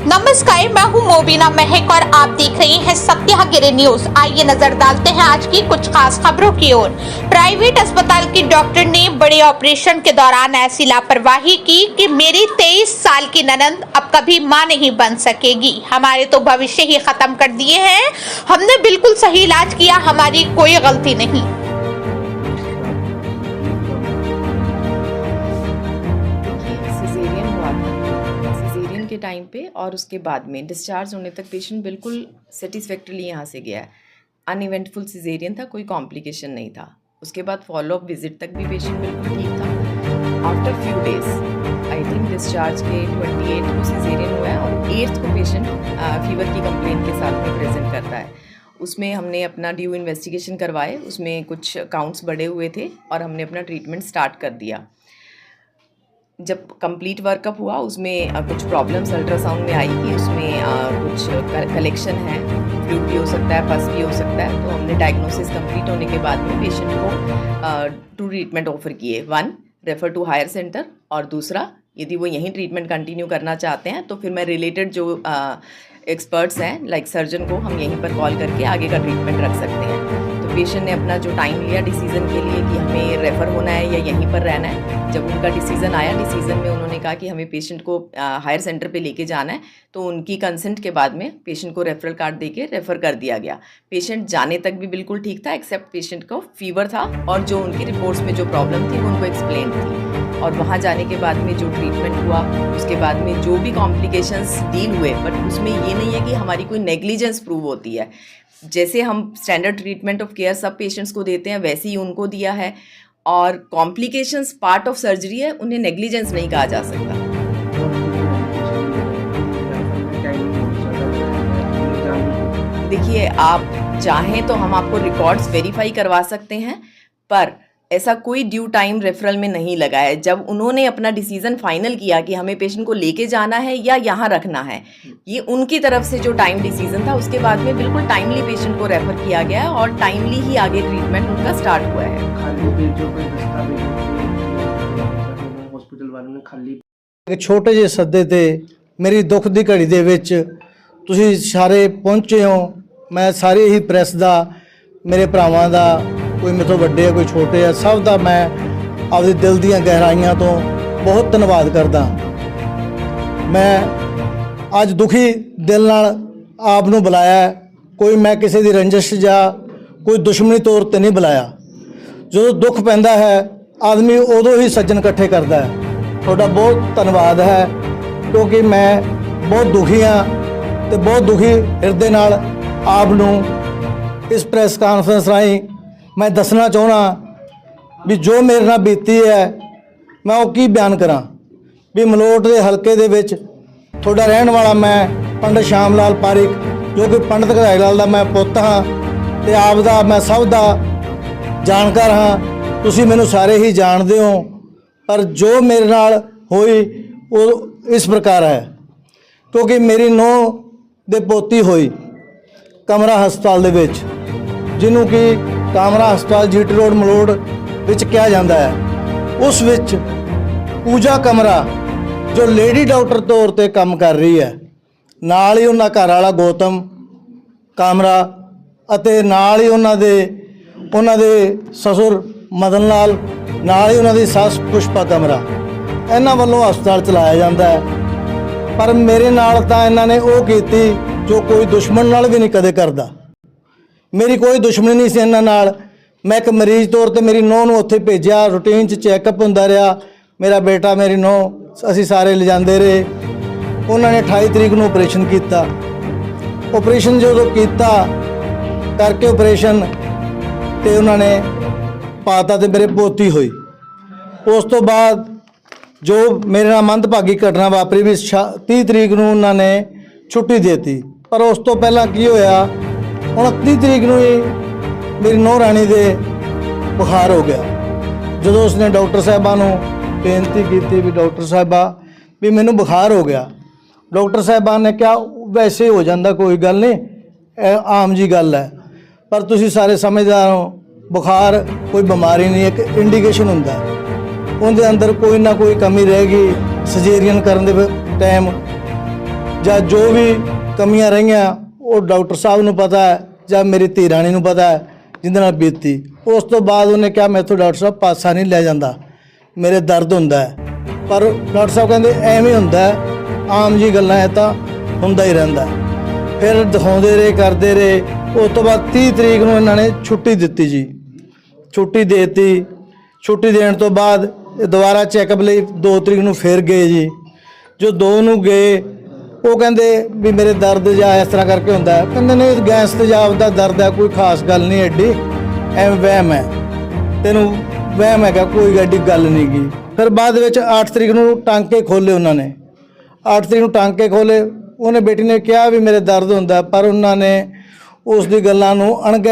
नमस्कार, मैं हूं मोबिना महक और आप देख रहे हैं सत्याग्रह न्यूज। आइए नजर डालते हैं आज की कुछ खास खबरों की ओर। प्राइवेट अस्पताल के डॉक्टर ने बड़े ऑपरेशन के दौरान ऐसी लापरवाही की कि मेरी 23 साल की ननंद अब कभी मां नहीं बन सकेगी। हमारे तो भविष्य ही खत्म कर दिए हैं। हमने बिल्कुल सही इलाज किया, हमारी कोई गलती नहीं। के टाइम पे और उसके बाद में डिस्चार्ज होने तक पेशेंट बिल्कुल सेटिस्फैक्टरली यहाँ से गया है। अनइवेंटफुल सिजेरियन था, कोई कॉम्प्लिकेशन नहीं था। उसके बाद फॉलोअप विजिट तक भी पेशेंट बिल्कुल ठीक था। After few days I think discharge के 28 को सिजेरियन हुआ है और 8th को पेशेंट फीवर की कंप्लेंट के साथ में प्रेजेंट करता है। उसमें हमने अपना ड्यू इन्वेस्टिगेशन करवाए, उसमें कुछ काउंट्स बढ़े हुए थे और हमने अपना ट्रीटमेंट स्टार्ट कर दिया। जब कंप्लीट वर्कअप हुआ उसमें कुछ प्रॉब्लम्स अल्ट्रासाउंड में आई कि उसमें कुछ कलेक्शन है, फ्लूइड भी हो सकता है, पस भी हो सकता है। तो हमने डायग्नोसिस कंप्लीट होने के बाद में पेशेंट को 2 ट्रीटमेंट ऑफर किए। 1 रेफर टू हायर सेंटर और दूसरा यदि वो यहीं ट्रीटमेंट कंटिन्यू करना चाहते हैं तो फिर मैं रिलेटेड जो एक्सपर्ट्स हैं लाइक सर्जन को हम यहीं पर कॉल करके आगे का ट्रीटमेंट रख सकते हैं। तो पेशेंट ने अपना जो टाइम लिया डिसीज़न के लिए कि हमें रेफ़र होना है या यहीं पर रहना है, जब उनका डिसीज़न आया, डिसीज़न में उन्होंने कहा कि हमें पेशेंट को हायर सेंटर पे लेके जाना है, तो उनकी कंसेंट के बाद में पेशेंट को रेफरल कार्ड देके रेफ़र कर दिया गया। पेशेंट जाने तक भी बिल्कुल ठीक था, एक्सेप्ट पेशेंट को फीवर था और जो उनकी रिपोर्ट्स में जो प्रॉब्लम थी वो उनको एक्सप्लेन थी। और वहाँ जाने के बाद में जो ट्रीटमेंट हुआ, उसके बाद में जो भी कॉम्प्लिकेशंस डील हुए, बट उसमें ये नहीं है कि हमारी कोई नेग्लिजेंस प्रूव होती है। जैसे हम स्टैंडर्ड ट्रीटमेंट ऑफ केयर सब पेशेंट्स को देते हैं वैसे ही उनको दिया है और कॉम्प्लिकेशंस पार्ट ऑफ सर्जरी है, उन्हें नेग्लिजेंस नहीं कहा जा सकता। देखिए, आप चाहें तो हम आपको रिकॉर्ड्स वेरीफाई करवा सकते हैं, पर ऐसा कोई ड्यू टाइम रेफरल में नहीं लगा है। जब उन्होंने अपना डिसीज़न फाइनल किया कि हमें पेशेंट को लेके जाना है या यहाँ रखना है, ये उनकी तरफ से जो टाइम डिसीज़न था, उसके बाद में बिल्कुल टाइमली पेशेंट को रेफ़र किया गया है और टाइमली ही आगे ट्रीटमेंट उनका स्टार्ट हुआ है। छोटे ਜਿਹੇ सद्दे ते मेरी दुख दी घड़ी दे विच तुसीं सारे पहुंचे हो। मैं सारी ही प्रेस दा, मेरे भरावां दा, कोई मेरे तो वड्डे है कोई छोटे है, सब का मैं आपदी दिल दीयां गहराइयां तो बहुत धन्नवाद करदा। मैं अज दुखी दिल नाल आप नूं बुलाया, कोई मैं किसी दी रंजिश या कोई दुश्मनी तौर ते नहीं बुलाया। जो दुख पैंदा है आदमी उदों ही सज्जन इकट्ठे करता है। तुहाडा बहुत धन्नवाद है क्योंकि मैं बहुत दुखी हाँ तो बहुत दुखी हिरदे नाल आप नूं इस प्रेस कॉन्फ्रेंस राहीं मैं दसना चाहना भी जो मेरे नाल बीती है मैं वो की बयान करा। भी मलोट के हल्के दे विच थोड़ा रहन वाला मैं पंडित श्याम लाल पारिक जो कि पंडित घड़ाई लाल का मैं पुत हाँ तो आप दा मैं सब का जानकार हाँ। तुसीं मैनूं सारे ही जानते हो, पर जो मेरे नाल होई वो इस प्रकार है क्योंकि मेरी नूंह दे पोती होई कमरा हस्पताल दे विच, जिन्हों कि कामरा हस्पताल जीटी रोड मलोड़ विच कहा जाता है। उस विच पूजा कमरा जो लेडी डॉक्टर तौर पर काम कर रही है, नाल ही उन्हां घर वाला गौतम कामरा अते नाल ही उन्हां दे ससुर मदन लाल, नाल ही उन्हां दी सस पुष्पा कमरा, इन्हां वल्लों हस्पताल चलाया जाता है। पर मेरे नाल तां इन्हां ने वो कीती जो कोई दुश्मन नाल भी नहीं कदे करदा। मेरी कोई दुश्मनी नहीं सी इन्हां नाल। मैं एक मरीज़ तौर पर मेरी नूंह नूं उत्थे भेजिया, रूटीन च चैकअप हुंदा रहा। मेरा बेटा मेरी नूंह असीं सारे ले जांदे रहे। उन्होंने 28 तरीक नूं ऑपरेशन किया। ऑपरेशन जो किया करके ऑपरेशन तो उन्होंने पाता तो मेरे पोती हुई। उस तो बाद जो मेरे नाल मंदभागी घटना वापरी भी 30 तरीक नूं उन्होंने छुट्टी देती, पर उस तो पहला की होया 29 तरीक नूं ही मेरी नूंह राणी दे बुखार हो गया। जो उसने डॉक्टर साहबा नूं बेनती की भी डॉक्टर साहबा भी मैनूं बुखार हो गया, डॉक्टर साहबा ने कहा वैसे हो जाता, कोई गल नहीं, आम जी गल है। पर तुसीं सारे समझदार हो, बुखार कोई बीमारी नहीं, एक इंडिकेशन हुंदा है। ਉਹਦੇ ਅੰਦਰ ਕੋਈ ਨਾ ਕੋਈ ਕਮੀ ਰਹੇਗੀ ਸਰਜਰੀਅਨ ਕਰਨ ਦੇ ਟਾਈਮ, ਜਾਂ ਜੋ ਵੀ ਕਮੀਆਂ ਰਹੀਆਂ ਉਹ ਡਾਕਟਰ ਸਾਹਿਬ ਨੂੰ ਪਤਾ ਹੈ ਜਾਂ ਮੇਰੀ ਧੀ ਰਾਣੀ ਨੂੰ ਪਤਾ ਹੈ ਜਿਹਦੇ ਨਾਲ ਬੀਤੀ। ਉਸ ਤੋਂ ਬਾਅਦ ਉਹਨੇ ਕਿਹਾ ਮੈਥੋਂ ਡਾਕਟਰ ਸਾਹਿਬ ਪਾਸਾ ਨਹੀਂ ਲੈ ਜਾਂਦਾ, ਮੇਰੇ ਦਰਦ ਹੁੰਦਾ ਹੈ। ਪਰ ਡਾਕਟਰ ਸਾਹਿਬ ਕਹਿੰਦੇ ਐਵੇਂ ਹੁੰਦਾ ਹੈ, ਆਮ ਜੀ ਗੱਲਾਂ ਇਹ ਤਾਂ ਹੁੰਦਾ ਹੀ ਰਹਿੰਦਾ। ਫਿਰ ਦਿਖਾਉਂਦੇ ਰਹੇ, ਕਰਦੇ ਰਹੇ। ਉਸ ਤੋਂ ਬਾਅਦ 30 ਤਰੀਕ ਨੂੰ ਇਹਨਾਂ ਨੇ ਛੁੱਟੀ ਦਿੱਤੀ ਜੀ, ਛੁੱਟੀ ਦੇ ਦਿੱਤੀ। ਛੁੱਟੀ ਦੇਣ ਤੋਂ ਬਾਅਦ ਇਹ ਦੁਬਾਰਾ ਚੈੱਕਅਪ ਲਈ 2 ਤਰੀਕ ਨੂੰ ਫਿਰ ਗਏ ਜੀ। ਜੋ 2 ਨੂੰ ਗਏ ਉਹ ਕਹਿੰਦੇ ਵੀ ਮੇਰੇ ਦਰਦ ਜਾਂ ਇਸ ਤਰ੍ਹਾਂ ਕਰਕੇ ਹੁੰਦਾ ਹੈ। ਕਹਿੰਦੇ ਨੇ ਗੈਸ ਤੇਜ਼ਾਬ ਦਾ ਦਰਦ ਹੈ, ਕੋਈ ਖਾਸ ਗੱਲ ਨਹੀਂ ਐਡੀ, ਐਵੇਂ ਵਹਿਮ ਹੈ, ਤੈਨੂੰ ਵਹਿਮ ਹੈਗਾ, ਕੋਈ ਐਡੀ ਗੱਲ ਨਹੀਂ ਗੀ। ਫਿਰ ਬਾਅਦ ਵਿੱਚ 8 ਤਰੀਕ ਨੂੰ ਟਾਂਕੇ ਖੋਲ੍ਹੇ ਉਹਨਾਂ ਨੇ, 8 ਤਰੀਕ ਨੂੰ ਟਾਂਕੇ ਖੋਲ੍ਹੇ। ਉਹਨੇ ਬੇਟੀ ਨੇ ਕਿਹਾ ਵੀ ਮੇਰੇ ਦਰਦ ਹੁੰਦਾ, ਪਰ ਉਹਨਾਂ ਨੇ ਉਸ ਦੀ ਗੱਲਾਂ ਨੂੰ ਅਣਗਹਿ